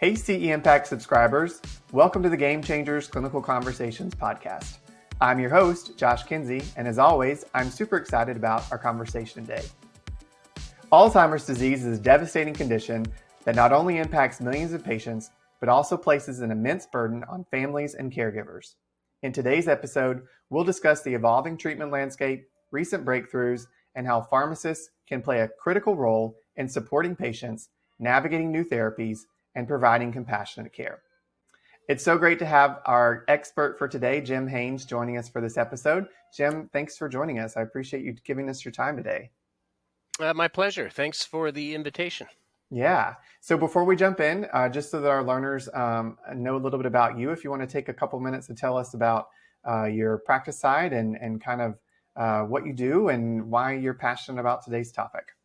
Hey CEimpact subscribers, welcome to the GameChangers Clinical Conversations podcast. I'm your host, Josh Kinsey, and as always, I'm super excited about our conversation today. Alzheimer's disease is a devastating condition that not only impacts millions of patients, but also places an immense burden on families and caregivers. In today's episode, we'll discuss the evolving treatment landscape, recent breakthroughs, and how pharmacists can play a critical role in supporting patients, navigating new therapies, and providing compassionate care. It's so great to have our expert for today, Jim Hoehns, joining us for this episode. Jim, thanks for joining us. I appreciate you giving us your time today. My pleasure. Thanks for the invitation. Yeah. So before we jump in, just so that our learners know a little bit about you, if you want to take a couple minutes to tell us about your practice side and kind of what you do and why you're passionate about today's topic.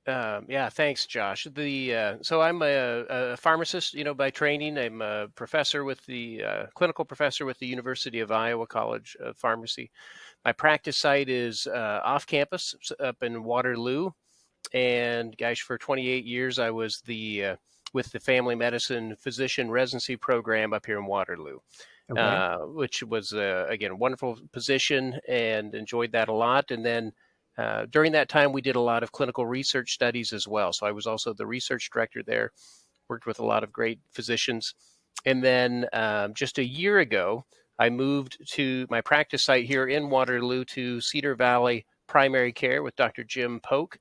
Yeah, thanks, Josh. So I'm a pharmacist, by training. I'm a professor with the clinical professor with the University of Iowa College of Pharmacy. My practice site is off campus up in Waterloo, and gosh, for 28 years I was with the family medicine physician residency program up here in Waterloo. Okay. Which was again a wonderful position and enjoyed that a lot. And then during that time, we did a lot of clinical research studies as well. So I was also the research director there, worked with a lot of great physicians. And then just a year ago, I moved to my practice site here in Waterloo to Cedar Valley Primary Care with Dr. Jim Polk.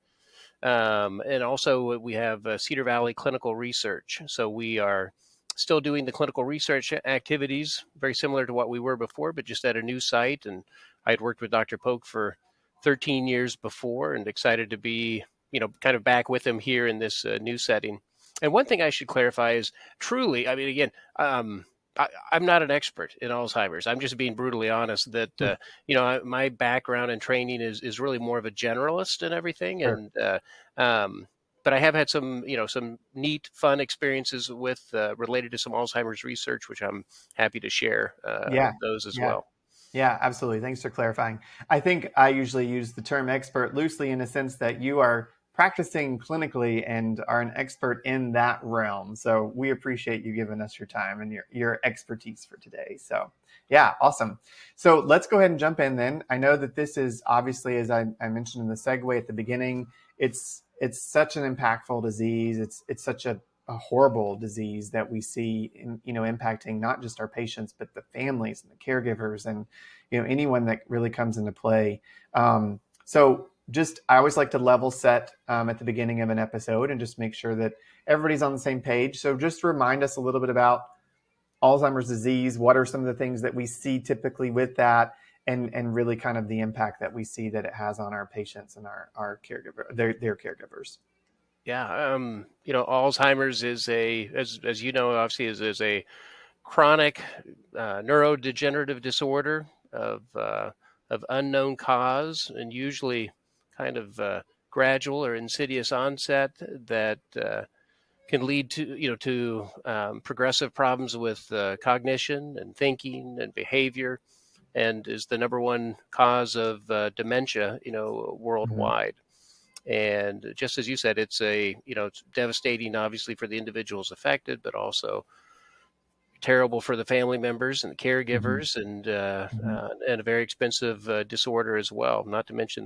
And also we have Cedar Valley Clinical Research. So we are still doing the clinical research activities, very similar to what we were before, but just at a new site. And I had worked with Dr. Polk for 13 years before and excited to be, kind of back with him here in this new setting. And one thing I should clarify is truly, I'm not an expert in Alzheimer's. I'm just being brutally honest that, my background and training is really more of a generalist and everything. Sure. And, but I have had some neat, fun experiences with related to some Alzheimer's research, which I'm happy to share those as well. Yeah, absolutely. Thanks for clarifying. I think I usually use the term expert loosely in a sense that you are practicing clinically and are an expert in that realm. So we appreciate you giving us your time and your expertise for today. So yeah, awesome. So let's go ahead and jump in then. I know that this is obviously, as I mentioned in the segue at the beginning, it's such an impactful disease. It's such a horrible disease that we see impacting not just our patients, but the families and the caregivers and, anyone that really comes into play. So just, I always like to level set at the beginning of an episode and just make sure that everybody's on the same page. So just remind us a little bit about Alzheimer's disease. What are some of the things that we see typically with that and really kind of the impact that we see that it has on our patients and our caregiver, their caregivers? Yeah, Alzheimer's is as you know, obviously is a chronic neurodegenerative disorder of unknown cause and usually kind of gradual or insidious onset that can lead to progressive problems with cognition and thinking and behavior, and is the number one cause of dementia, worldwide. Mm-hmm. And just as you said, it's it's devastating, obviously, for the individuals affected, but also terrible for the family members and the caregivers, mm-hmm. And a very expensive disorder as well. Not to mention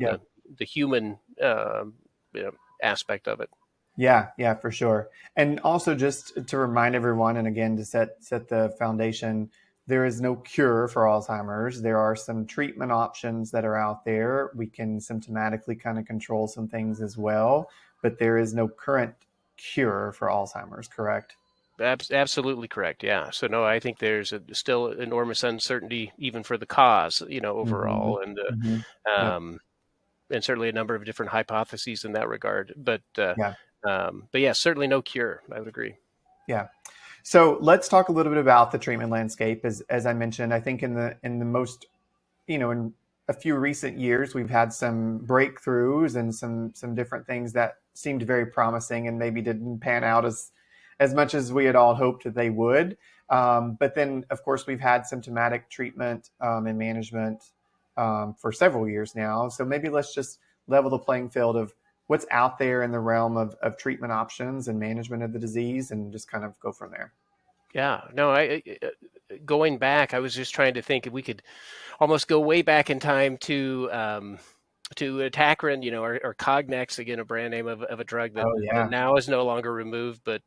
the human aspect of it. Yeah, for sure. And also just to remind everyone, and again to set the foundation, there is no cure for Alzheimer's. There are some treatment options that are out there. We can symptomatically kind of control some things as well, but there is no current cure for Alzheimer's, correct? Absolutely correct. Yeah. So no, I think there's still enormous uncertainty even for the cause, overall, mm-hmm. And certainly a number of different hypotheses in that regard. But certainly no cure. I would agree. Yeah. So let's talk a little bit about the treatment landscape. As I mentioned, I think in the most, in a few recent years, we've had some breakthroughs and some different things that seemed very promising and maybe didn't pan out as much as we had all hoped that they would. But then, of course, we've had symptomatic treatment and management for several years now. So maybe let's just level the playing field of what's out there in the realm of treatment options and management of the disease, and just kind of go from there. Yeah, no, going back, I was just trying to think if we could almost go way back in time to Atacrin, or Cognex, again, a brand name of a drug that Oh yeah. now is no longer removed, but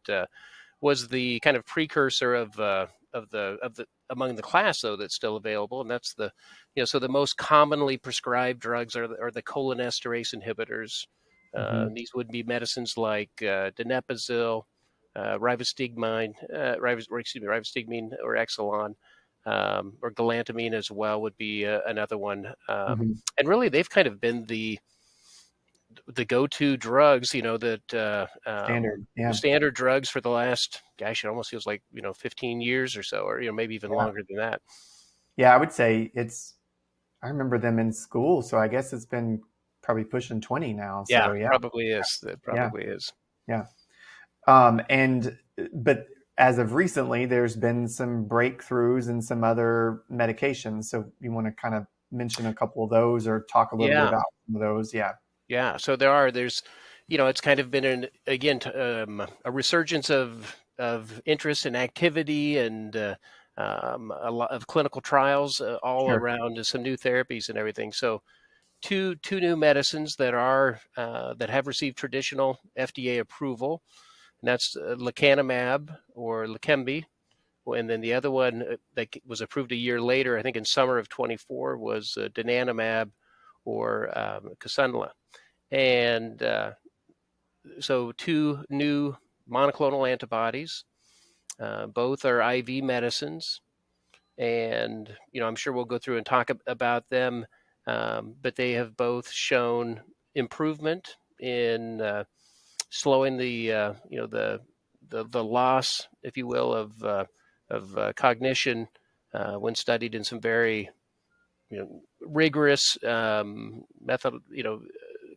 was the kind of precursor of the among the class, though, that's still available, and that's so the most commonly prescribed drugs are the cholinesterase inhibitors. Hmm. These would be medicines like donepezil, rivastigmine or Exelon, or galantamine as well would be another one. Hmm. And really, they've kind of been the go-to drugs, that Standard. Yeah. standard drugs for the last, gosh, it almost feels like 15 years or so, or maybe even Yeah. longer than that. Yeah. I would say I remember them in school, so I guess it's been probably pushing 20 now. Yeah, So yeah. probably is. That Yeah. probably is. Yeah. But as of recently, there's been some breakthroughs in some other medications. So you want to kind of mention a couple of those or talk a little bit Yeah, about some of those? Yeah. yeah. So there's, it's kind of been a resurgence of interest and activity and a lot of clinical trials all Sure. around some new therapies and everything. So two new medicines that have received traditional FDA approval, and that's lecanemab or Leqembi, and then the other one that was approved a year later, I think in summer of 24, was donanemab or Kisunla. And so two new monoclonal antibodies. Both are IV medicines, and I'm sure we'll go through and talk about them. But they have both shown improvement in slowing the loss, if you will, of cognition when studied in some very rigorous method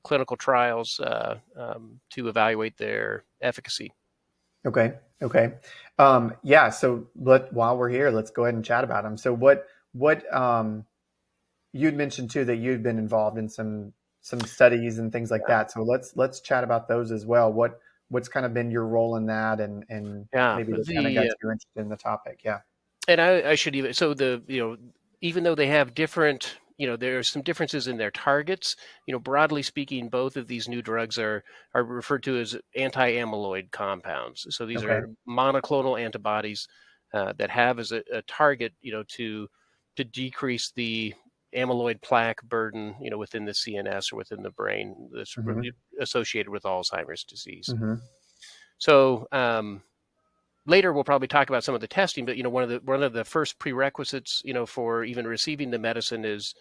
clinical trials to evaluate their efficacy. Okay. Okay. Yeah. So while we're here, let's go ahead and chat about them. So what you'd mentioned too that you'd been involved in some studies and things like Yeah, that. So let's chat about those as well. What's kind of been your role in that, and yeah. maybe what kind of got you interested in the topic? Yeah. And I should even so the even though they have different, there are some differences in their targets. Broadly speaking, both of these new drugs are referred to as anti-amyloid compounds. So these Okay. are monoclonal antibodies that have as a target, to decrease the amyloid plaque burden, within the CNS or within the brain that's Hmm. associated with Alzheimer's disease. Hmm. So later we'll probably talk about some of the testing, but one of the first prerequisites, for even receiving the medicine is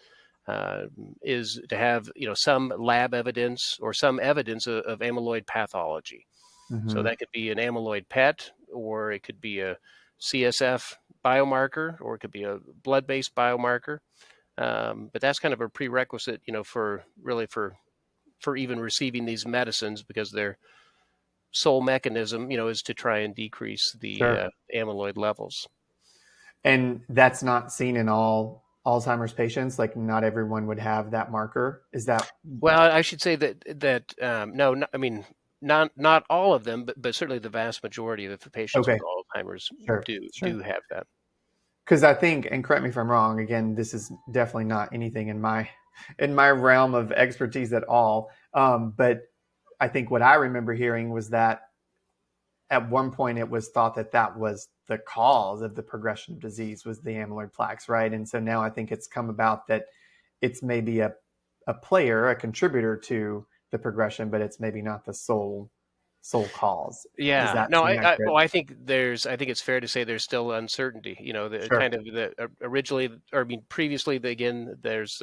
to have some lab evidence or some evidence of amyloid pathology. So Hmm. that could be an amyloid PET, or it could be a CSF biomarker, or it could be a blood-based biomarker. But that's kind of a prerequisite, for even receiving these medicines, because their sole mechanism, is to try and decrease the Sure. amyloid levels. And that's not seen in all Alzheimer's patients. Like not everyone would have that marker. Is that Well, I should say that no, I mean not all of them, but certainly the vast majority of the patients with okay? Alzheimer's Sure. do Sure. have that. Because I think, and correct me if I'm wrong. Again, this is definitely not anything in my realm of expertise at all. But I think what I remember hearing was that at one point it was thought that that was the cause of the progression of disease was the amyloid plaques, right? And so now I think it's come about that it's maybe a player, a contributor to the progression, but it's maybe not the sole cause. Does Yeah, that no, seem accurate? well, I think it's fair to say there's still uncertainty. The Sure. kind of originally, or I mean, previously, again, there's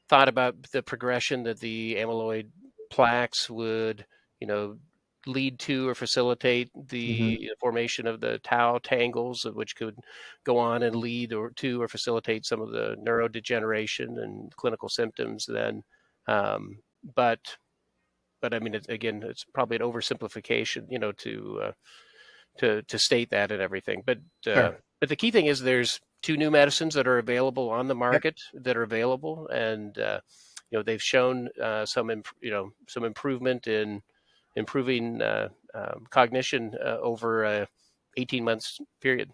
thought about the progression that the amyloid plaques would, you know, lead to or facilitate Hmm. the formation of the tau tangles, which could go on and lead or facilitate some of the neurodegeneration and clinical symptoms. Then, um, but I mean, again, it's probably an oversimplification, to state that and everything. Sure. But the key thing is there's two new medicines that are available on the Yep. market that are available, and they've shown some improvement in improving cognition over a 18 months period.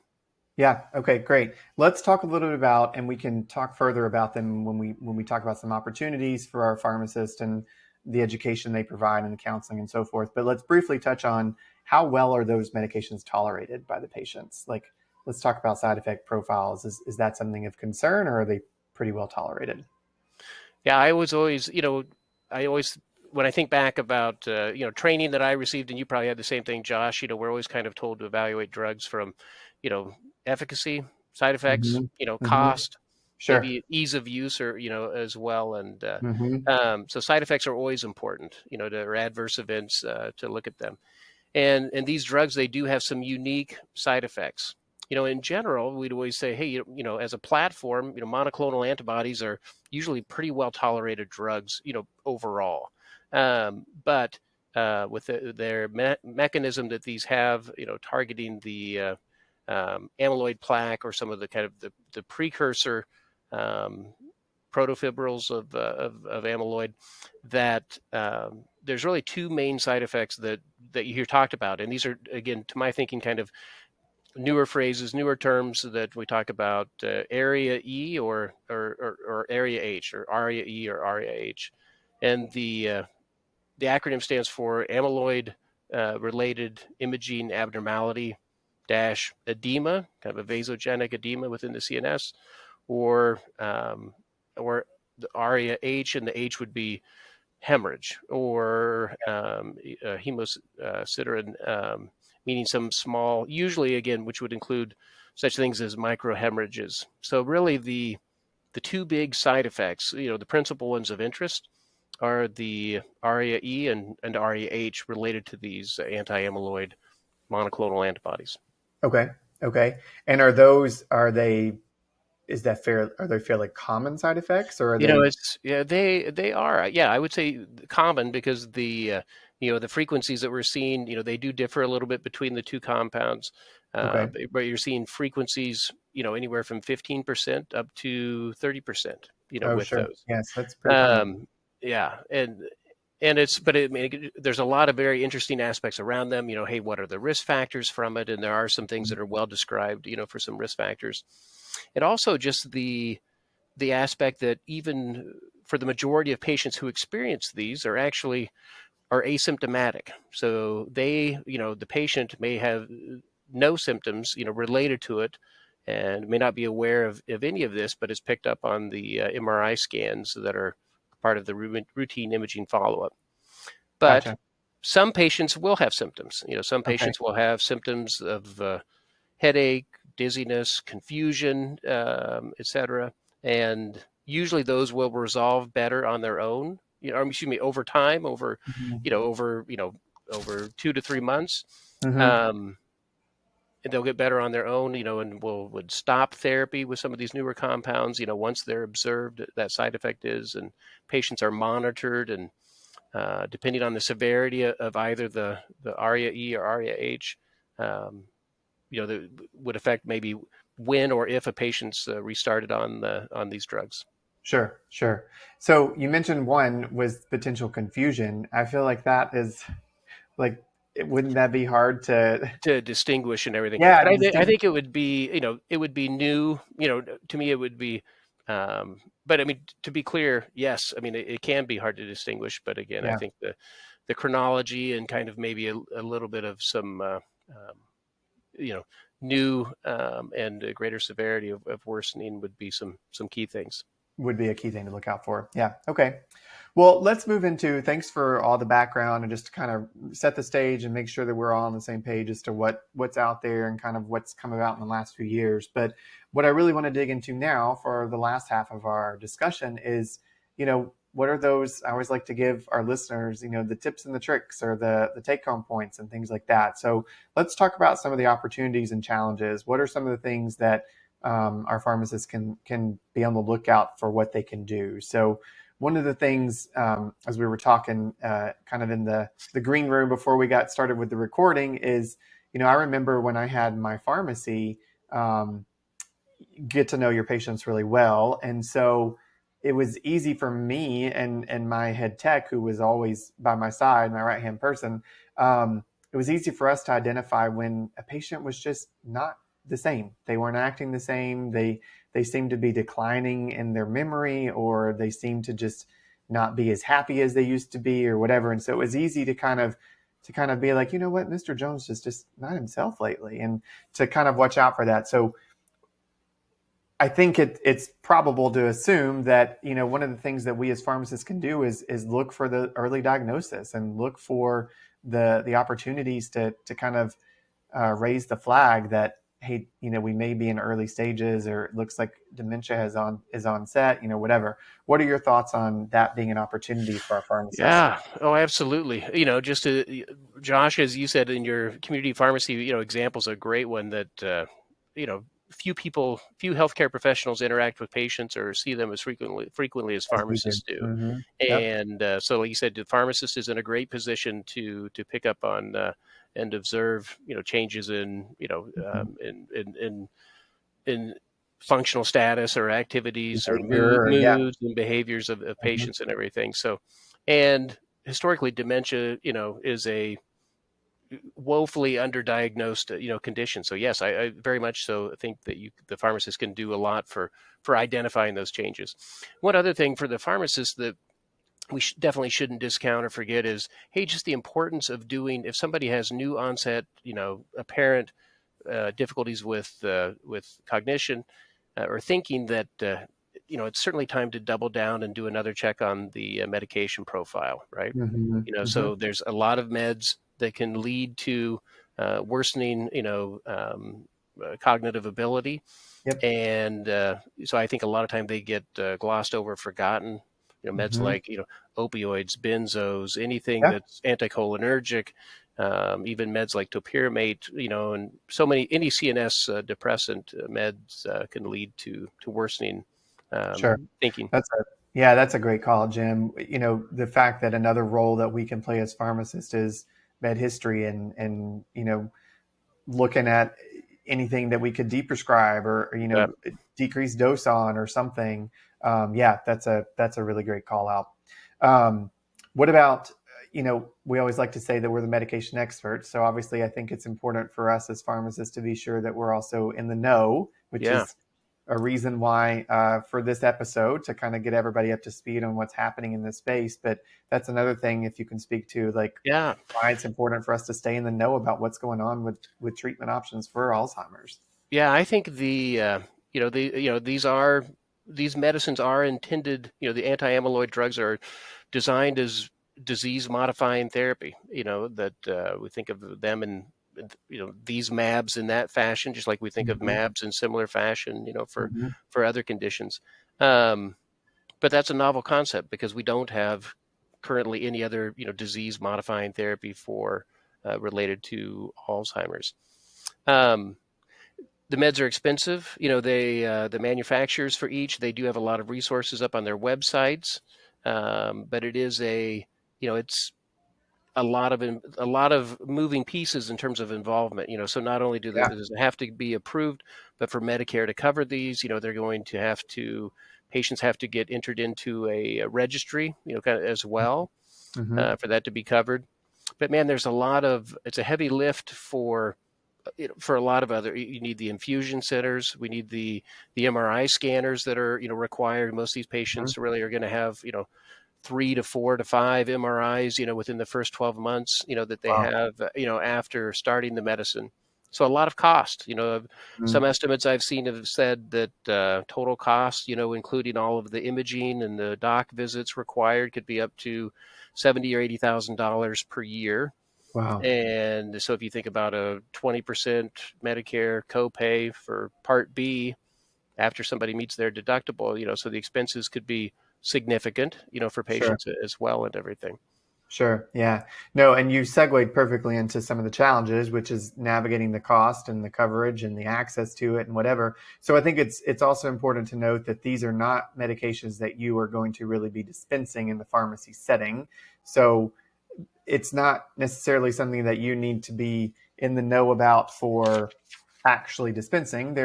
Yeah. Okay. Great. Let's talk a little bit about, and we can talk further about them when we talk about some opportunities for our pharmacists and the education they provide and the counseling and so forth. But let's briefly touch on how well are those medications tolerated by the patients. Like, let's talk about side effect profiles. Is that something of concern, or are they pretty well tolerated? Yeah, I was always, I always, when I think back about, training that I received, and you probably had the same thing, Josh, we're always kind of told to evaluate drugs from, you know, efficacy, side effects, Hmm. Hmm. cost, Sure. maybe ease of use or, as well. And Hmm. so side effects are always important, or adverse events to look at them. And these drugs, they do have some unique side effects. In general, we'd always say, hey, as a platform, monoclonal antibodies are usually pretty well tolerated drugs, overall. But with their mechanism that these have, targeting the amyloid plaque or some of the kind of the precursor um, protofibrils of amyloid, that there's really two main side effects that you hear talked about, and these are, again, to my thinking, kind of newer phrases, newer terms that we talk about: area E or area H, or ARIA E or ARIA H, and the acronym stands for amyloid related imaging abnormality dash edema, kind of a vasogenic edema within the CNS, or the ARIA H, and the H would be hemorrhage, or hemosiderin, meaning some small, usually again, which would include such things as microhemorrhages. So really, the two big side effects, the principal ones of interest, are the ARIA E and ARIA H related to these anti-amyloid monoclonal antibodies. Okay. Okay. And are they, is that fair? Are they fairly common side effects, or are they? It's, yeah, they are, yeah, I would say common, because the frequencies that we're seeing, they do differ a little bit between the two compounds, Okay. but you're seeing frequencies, anywhere from 15% up to 30%, Oh, with sure. those. Yes, that's pretty common. Um, yeah, and it's, but I mean, there's a lot of very interesting aspects around them. Hey, what are the risk factors from it? And there are some things that are well described, for some risk factors, and also just the aspect that even for the majority of patients who experience these are asymptomatic. So the patient may have no symptoms, related to it, and may not be aware of any of this, but is picked up on the MRI scans that are part of the routine imaging follow-up. But Gotcha. some patients will have symptoms. Some Okay. patients will have symptoms of headache, dizziness, confusion, etc. And usually those will resolve better on their own. Excuse me, over time, over Hmm. you know, over you know, over 2 to 3 months. Hmm. Um, and they'll get better on their own, and would stop therapy with some of these newer compounds, once they're observed that side effect is, and patients are monitored, and depending on the severity of either the ARIA E or ARIA H, um, that would affect maybe when or if a patient's restarted on these drugs. Sure. Sure. So you mentioned one was potential confusion. I feel like that is like, wouldn't that be hard to? To distinguish and everything, Yeah, but I distinct. think it would be new. To me, it would be. But I mean, to be clear, yes, I mean it can be hard to distinguish. But again, I Yeah, think the chronology and kind of maybe a little bit of some you know new and a greater severity of worsening would be some key things. would be a key thing to look out for. Yeah. Okay. Well, let's move into, thanks for all the background and just to kind of set the stage and make sure that we're all on the same page as to what's out there and kind of what's come about in the last few years. But what I really want to dig into now for the last half of our discussion is, what are those? I always like to give our listeners, the tips and the tricks, or the take home points and things like that. So let's talk about some of the opportunities and challenges. What are some of the things that our pharmacists can be on the lookout for what they can do? So one of the things, as we were talking kind of in the green room before we got started with the recording, is, I remember when I had my pharmacy, get to know your patients really well. And so it was easy for me and my head tech, who was always by my side, my right hand person. It was easy for us to identify when a patient was just not the same. They weren't acting the same. They seemed to be declining in their memory, or they seemed to just not be as happy as they used to be, or whatever. And so it was easy to kind of be like, you know what, Mr. Jones is just not himself lately, and to kind of watch out for that. So I think it's probable to assume that, one of the things that we as pharmacists can do is look for the early diagnosis and look for the opportunities to kind of raise the flag that, hey, we may be in early stages, or it looks like dementia is on set, whatever. What are your thoughts on that being an opportunity for our pharmacists? Yeah. Oh, absolutely. Just to, Josh, as you said in your community pharmacy, example is a great one that, few healthcare professionals interact with patients or see them as frequently as As we do. pharmacists do. Mm-hmm. Yep. And so, like you said, the pharmacist is in a great position to pick up on and observe, changes in, Mm-hmm. in functional status or activities or Behavior, or yeah. moods and behaviors of Mm-hmm. patients and everything. So, and historically, dementia, is a woefully underdiagnosed, condition. So yes, I very much so think that the pharmacist can do a lot for identifying those changes. One other thing for the pharmacist that we definitely shouldn't discount or forget is, hey, just the importance of doing, if somebody has new onset, apparent difficulties with cognition or thinking, that it's certainly time to double down and do another check on the medication profile, right? Mm-hmm. Mm-hmm. So there's a lot of meds that can lead to worsening, cognitive ability, Yep. and so I think a lot of time they get glossed over, forgotten. Meds Mm-hmm. like opioids, benzos, anything Yeah. that's anticholinergic, even meds like topiramate, and so many, any CNS depressant meds can lead to worsening Sure. thinking. That's a great call, Jim. The fact that another role that we can play as pharmacists is med history, and looking at anything that we could deprescribe, or Yeah, decrease dose on, or something. That's a really great call out. What about, we always like to say that we're the medication experts. So obviously I think it's important for us as pharmacists to be sure that we're also in the know, which yeah, is a reason why, for this episode, to kind of get everybody up to speed on what's happening in this space. But that's another thing, if you can speak to, like, yeah. why it's important for us to stay in the know about what's going on with treatment options for Alzheimer's. Yeah, I think these medicines are intended, the anti-amyloid drugs are designed as disease modifying therapy, that we think of them in, these MABs in that fashion, just like we think of Mm-hmm. MABs in similar fashion, Mm-hmm. for other conditions. Um, but that's a novel concept because we don't have currently any other, disease modifying therapy for related to Alzheimer's. Um, the meds are expensive. The manufacturers for each, they do have a lot of resources up on their websites, but it is it's a lot of moving pieces in terms of involvement. So not only Yeah. does it have to be approved, but for Medicare to cover these, they're going to have to, patients have to get entered into a registry, kind of as well, Mm-hmm. for that to be covered. But man, it's a heavy lift for a lot of other. You need the infusion centers. We need the MRI scanners that are required. Most of these Mm-hmm. patients really are going to have 3 to 4 to 5 MRIs within the first 12 months that they Wow. have after starting the medicine. So a lot of cost. Mm-hmm. Some estimates I've seen have said that total cost, including all of the imaging and the doc visits required, could be up to $70,000 or $80,000 per year. Wow. And so if you think about a 20% Medicare copay for Part B after somebody meets their deductible, so the expenses could be significant, for Sure. patients as well and everything. Sure. Yeah. No, and you segued perfectly into some of the challenges, which is navigating the cost and the coverage and the access to it and whatever. So I think it's also important to note that these are not medications that you are going to really be dispensing in the pharmacy setting. So it's not necessarily something that you need to be in the know about for actually dispensing.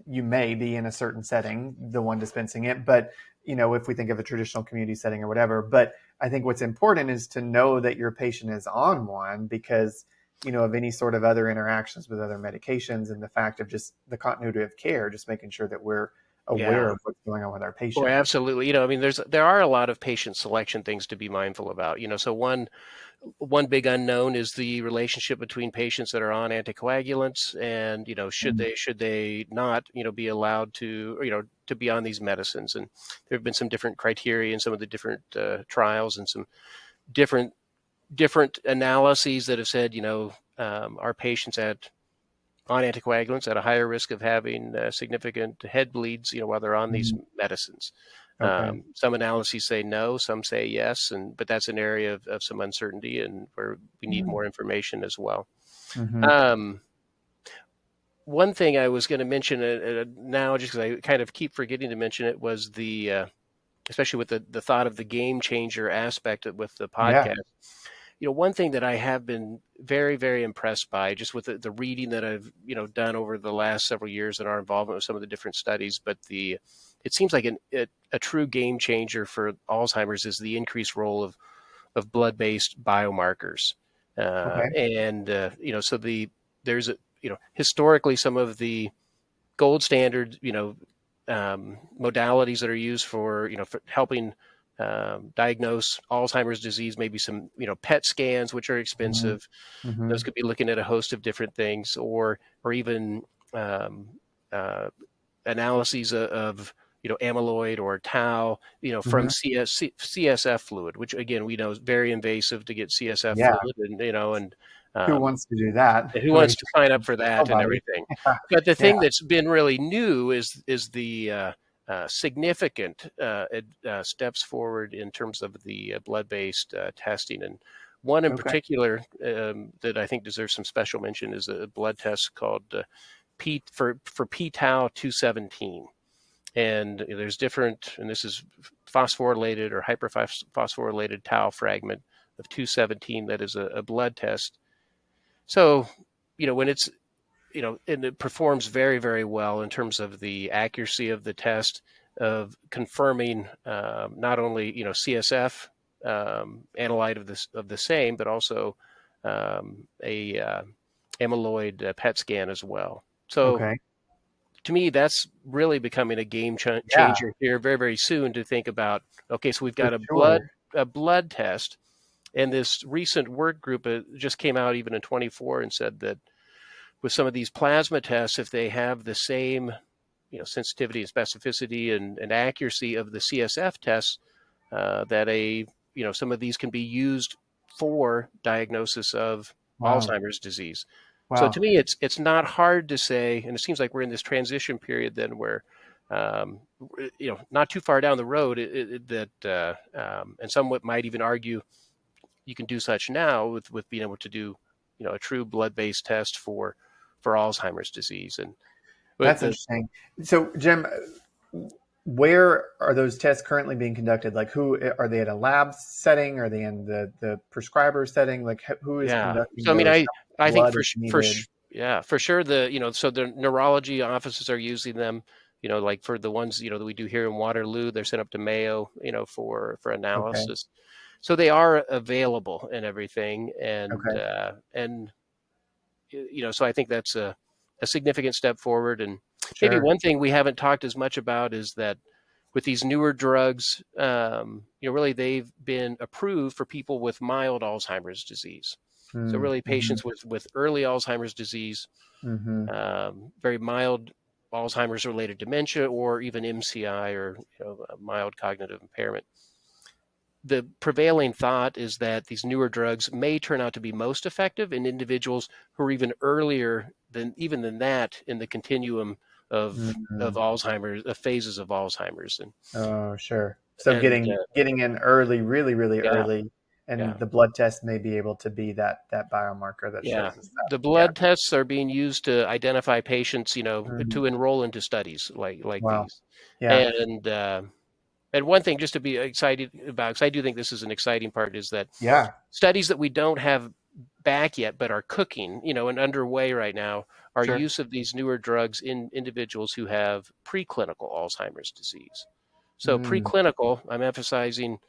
You may be in a certain setting, the one dispensing it, but if we think of a traditional community setting or whatever. But I think what's important is to know that your patient is on one, because of any sort of other interactions with other medications, and the fact of just the continuity of care, just making sure that we're aware Yeah. of what's going on with our Boy, patient. absolutely. I mean, there are a lot of patient selection things to be mindful about. So one big unknown is the relationship between patients that are on anticoagulants, and Mm. should they not be allowed to to be on these medicines. And there have been some different criteria in some of the different trials, and some different analyses that have said our patients on anticoagulants at a higher risk of having significant head bleeds while they're on these Mm. medicines. Okay. Some analyses say no, some say yes, but that's an area of some uncertainty, and where we need more information as well. Mm-hmm. Um, One thing I was going to mention now, just because I kind of keep forgetting to mention it, was especially with the thought of the game changer aspect with the Yeah. podcast. One thing that I have been very, very impressed by, just with the reading that I've done over the last several years, and our involvement with some of the different studies, but it seems like a true game changer for Alzheimer's is the increased role of blood-based biomarkers. Okay. So there's historically some of the gold standard modalities that are used for for helping diagnose Alzheimer's disease, maybe some PET scans, which are Mm-hmm. expensive. Mm-hmm. Those could be looking at a host of different things, or even um, uh, analyses of amyloid or tau from Mm-hmm. CSF fluid, which again we know is very invasive to get CSF Yeah. fluid, and Who um, wants to do that? who wants Right. to sign up for that and Nobody. everything. But the Yeah. thing that's been really new is the significant steps forward in terms of the blood-based testing. And one in Okay. particular that I think deserves some special mention is a blood test called for p-tau 217. And there's different, and this is phosphorylated or hyperphosphorylated tau fragment of 217 that is a blood test. So, when it's, and it performs very, very well in terms of the accuracy of the test, of confirming not only, CSF analyte of the same, but also a amyloid PET scan as well. So Okay. to me, that's really becoming a Yeah, changer here very, very soon, to think about, okay, so we've for got sure. a blood test. And this recent work group just came out even in 24 and said that with some of these plasma tests, if they have the same sensitivity and specificity and accuracy of the CSF tests, that some of these can be used for diagnosis of Wow. Alzheimer's disease. So to Wow. me, it's not hard to say, and it seems like we're in this transition period then where, um, not too far down the road, and some might even argue you can do such now with being able to do, a true blood-based test for Alzheimer's disease. And with That's the interesting. So, Jim, where are those tests currently being conducted? Like, who are they, at a lab setting? Are they in the prescriber setting? Like, who is Yeah. conducting So I mean, those? How I much think blood is needed? yeah, for sure, so the neurology offices are using them. Like for the ones that we do here in Waterloo, they're sent up to Mayo, for Okay. analysis. So they are available and everything, Okay. and so I think that's a significant step forward. And maybe Sure. one thing we haven't talked as much about is that with these newer drugs, really they've been approved for people with mild Alzheimer's disease. So really, Mm-hmm. patients with early Alzheimer's disease, Mm-hmm. very mild Alzheimer's related dementia, or even MCI, or a mild cognitive impairment. The prevailing thought is that these newer drugs may turn out to be most effective in individuals who are even earlier than that in the continuum of Mm-hmm. Alzheimer's, of phases of Alzheimer's. and Oh, sure. So and getting in early, really, really yeah, early, and yeah, the blood test may be able to be that biomarker that yeah. shows us that. The Yeah. blood tests are being used to identify patients, Hmm. to enroll into studies like Wow. these. Yeah. And one thing just to be excited about, because I do think this is an exciting part, is that Yeah. studies that we don't have back yet but are cooking, and underway right now, are Sure. use of these newer drugs in individuals who have preclinical Alzheimer's disease. So preclinical, I'm emphasizing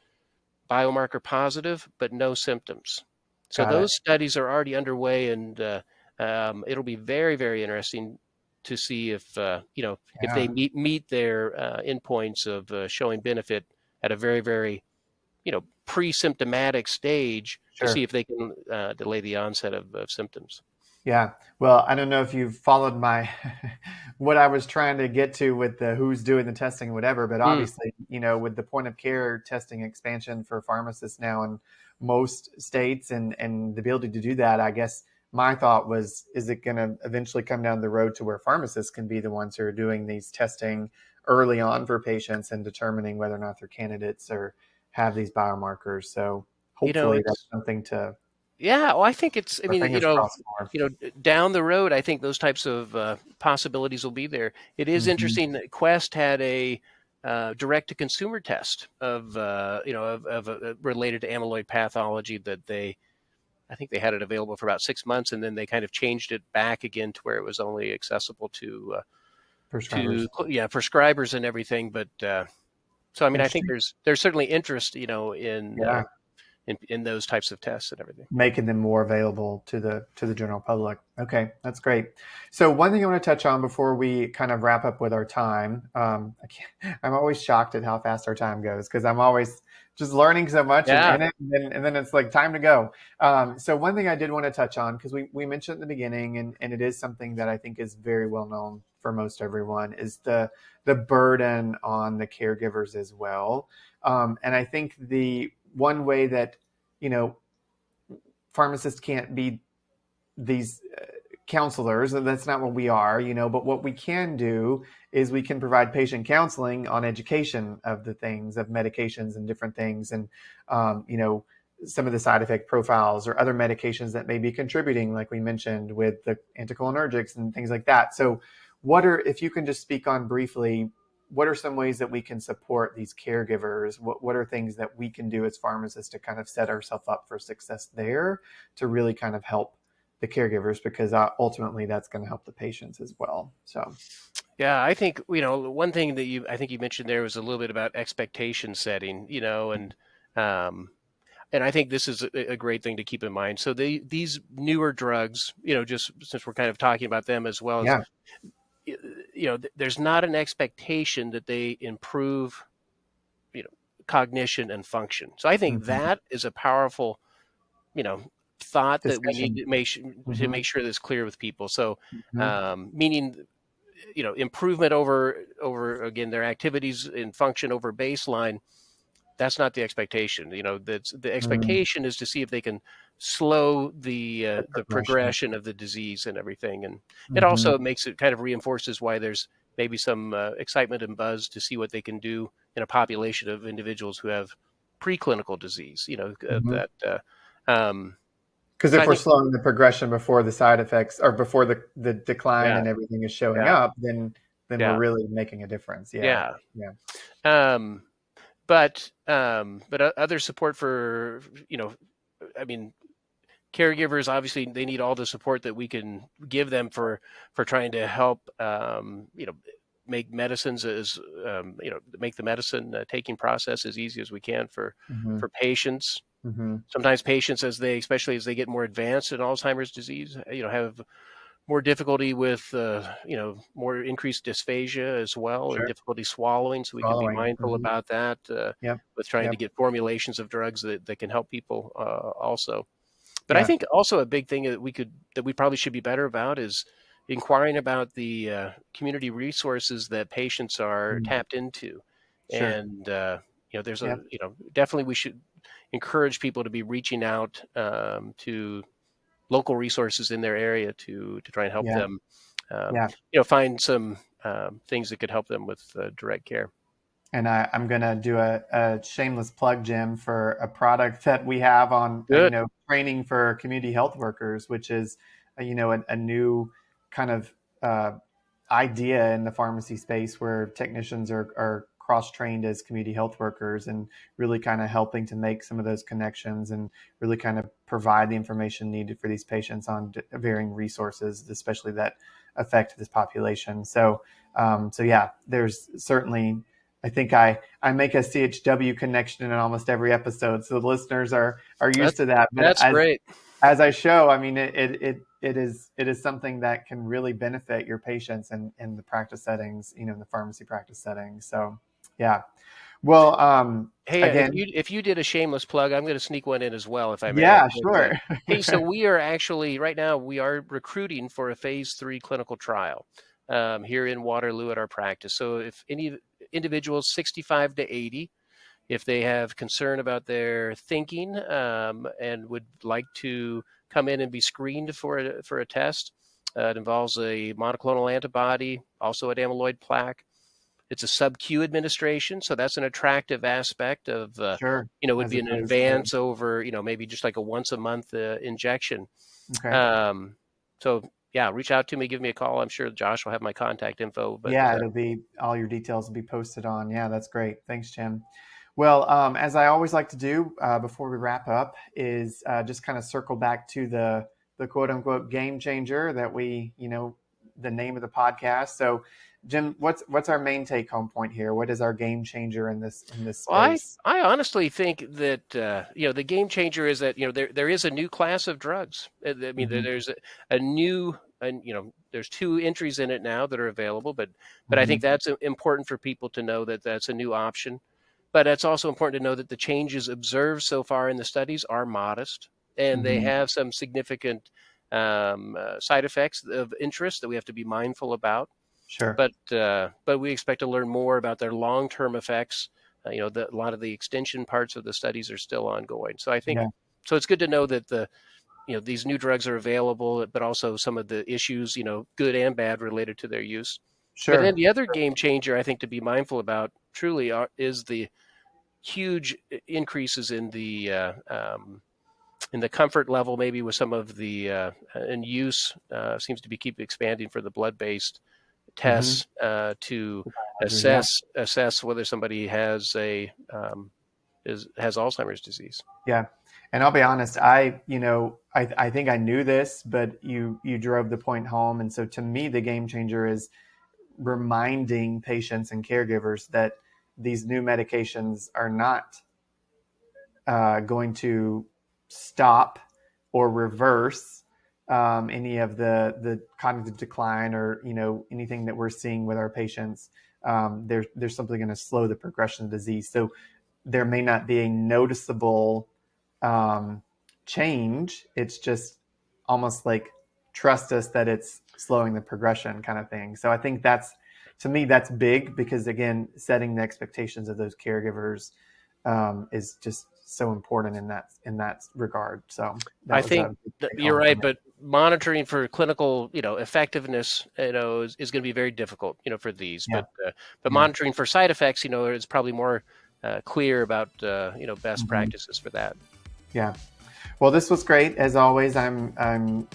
biomarker positive, but no symptoms. So Got it. those studies are already underway, and it'll be very, very interesting to see if if they Yeah, meet their endpoints of showing benefit at a very, very pre-symptomatic stage to see sure. if they can delay the onset of symptoms. Yeah. Well, I don't know if you've followed my what I was trying to get to with the who's doing the testing or whatever, but Mm. obviously, with the point of care testing expansion for pharmacists now in most states and the ability to do that, I guess my thought was, is it going to eventually come down the road to where pharmacists can be the ones who are doing these testing early on for patients and determining whether or not they're candidates or have these biomarkers? So hopefully that's It's something to, yeah. Well, I think it's. I our mean, fingers crossed for. down the road, I think those types of possibilities will be there. It is Hmm. interesting that Quest had a direct-to-consumer test of related to amyloid pathology that I think they had it available for about 6 months, and then they kind of changed it back again to where it was only accessible to Prescribers. prescribers and everything. But so I mean, I think Interesting. there's certainly interest, Yeah, in those types of tests and everything. making them more available to the general public. Okay, that's great. So one thing I want to touch on before we kind of wrap up with our time, I'm always shocked at how fast our time goes because I'm always just learning so much and Yeah, in it, and then it's like time to go. So one thing I did want to touch on because we mentioned at the beginning, and it is something that I think is very well known for most everyone, is the burden on the caregivers as well. And I think the one way that you know pharmacists can't be these counselors, and that's not what we are, but what we can do is we can provide patient counseling on education of the things of medications and different things, and some of the side effect profiles or other medications that may be contributing, like we mentioned with the anticholinergics and things like that. So if you can just speak on briefly, what are some ways that we can support these caregivers? What are things that we can do as pharmacists to kind of set ourselves up for success there to really kind of help the caregivers, because ultimately that's going to help the patients as well. So yeah. I think one thing that I think you mentioned there was a little bit about expectation setting, um, and I think this is a great thing to keep in mind. So these newer drugs, just since we're kind of talking about them as well as yeah. there's not an expectation that they improve, you know, cognition and function. So I think Hmm. that is a powerful, you know, thought that we need Discussion. to Hmm. make sure that's clear with people. So, Hmm. meaning, improvement over again their activities and function over baseline. That's not the expectation. That's the Hmm. expectation is to see if they can slow The the progression. progression of the disease and everything. And it Hmm. also makes it kind of reinforces why there's maybe some excitement and buzz to see what they can do in a population of individuals who have preclinical disease. Hmm. That. Um, Because so if I we're think, slowing the progression before the side effects or before the decline yeah, and everything is showing yeah, up, then we're yeah, really making a difference. Yeah. yeah. Yeah. Um, but other support for I mean, caregivers obviously they need all the support that we can give them for trying to help make medicines as make the medicine taking process as easy as we can Hmm. for patients. Hmm. Sometimes patients, especially as they get more advanced in Alzheimer's disease, have more difficulty with more increased dysphagia as well, and Sure. difficulty swallowing. So we can be Swallowing. mindful Hmm. about that Yep. with trying to Yep. get formulations of drugs that can help people also. But I Yeah. think also a big thing that we probably should be better about is inquiring about the community resources that patients are Mm. tapped into, Sure. and there's Yep. definitely we should encourage people to be reaching out to local resources in their area to try and help Yeah. them, um, Yeah. find some things that could help them with direct care. And I'm going to do a shameless plug, Jim, for a product that we have on, Good. training for community health workers, which is, a new kind of uh, idea in the pharmacy space where technicians are cross-trained as community health workers and really kind of helping to make some of those connections and really kind of provide the information needed for these patients on varying resources, especially that affect this population. So yeah, there's certainly I think I make a CHW connection in almost every episode, so the listeners are used to that. But That's great. as I show, I mean, it is something that can really benefit your patients in the practice settings, in the pharmacy practice settings. So, yeah. Well, Hey, again, if you did a shameless plug, I'm going to sneak one in as well, if I may. yeah, sure. Hey, so we are actually right now we are recruiting for a phase 3 clinical trial here in Waterloo at our practice. So if any individuals 65 to 80, if they have concern about their thinking and would like to come in and be screened for a test, it involves a monoclonal antibody, also an amyloid plaque. It's a sub-Q administration, so that's an attractive aspect of, Sure. would As be an opposed to, advance over, maybe just like a once a month injection. okay. Um, so yeah, reach out to me, give me a call. I'm sure Josh will have my contact info, but Yeah, it'll be all your details will be posted on. Yeah, that's great. Thanks, Jim. Well, as I always like to do before we wrap up, is just kind of circle back to the quote unquote game changer that the name of the podcast. So, Jim, what's our main take home point here? What is our game changer in this well, I space? I honestly think that the game changer is that there is a new class of drugs. I mean, Hmm. there's a new and there's 2 entries in it now that are available, but I think Hmm. that's important for people to know that that's a new option. But it's also important to know that the changes observed so far in the studies are modest, and they Hmm. have some significant side effects of interest that we have to be mindful about. Sure. But we expect to learn more about their long-term effects. A lot of the extension parts of the studies are still ongoing. So I think Yeah. so. It's good to know that these new drugs are available, but also some of the issues, good and bad, related to their use. But then Sure. the other game changer I think to be mindful about truly is the huge increases in the comfort level, maybe with some of the in use seems to be keep expanding for the blood-based Hmm. tests to Yeah. assess whether somebody has has Alzheimer's disease. Yeah. And I'll be honest, I think I knew this, but you drove the point home. And so to me, the game changer is reminding patients and caregivers that these new medications are not going to stop or reverse any of the cognitive decline or anything that we're seeing with our patients. They're simply going to slow the progression of the disease. So there may not be a noticeable change. It's just almost like trust us that it's slowing the progression kind of thing. So I think to me, that's big because again, setting the expectations of those caregivers is just so important in that regard. So I that was think a big that take you're home for right, me. but monitoring for clinical, effectiveness, is going to be very difficult, for these. Yeah, But yeah, monitoring for side effects, is probably more clear about, best hmm, practices for that. yeah. Well, this was great as always. I'm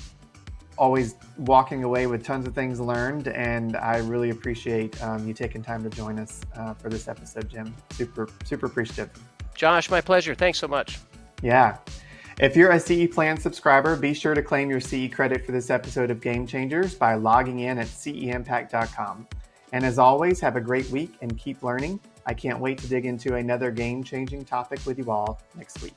always walking away with tons of things learned, and I really appreciate you taking time to join us for this episode, Jim. Super appreciative. Josh, my pleasure. Thanks so much. Yeah. If you're a CE Plan subscriber, be sure to claim your CE credit for this episode of Game Changers by logging in at CEimpact.com. And as always, have a great week and keep learning. I can't wait to dig into another game-changing topic with you all next week.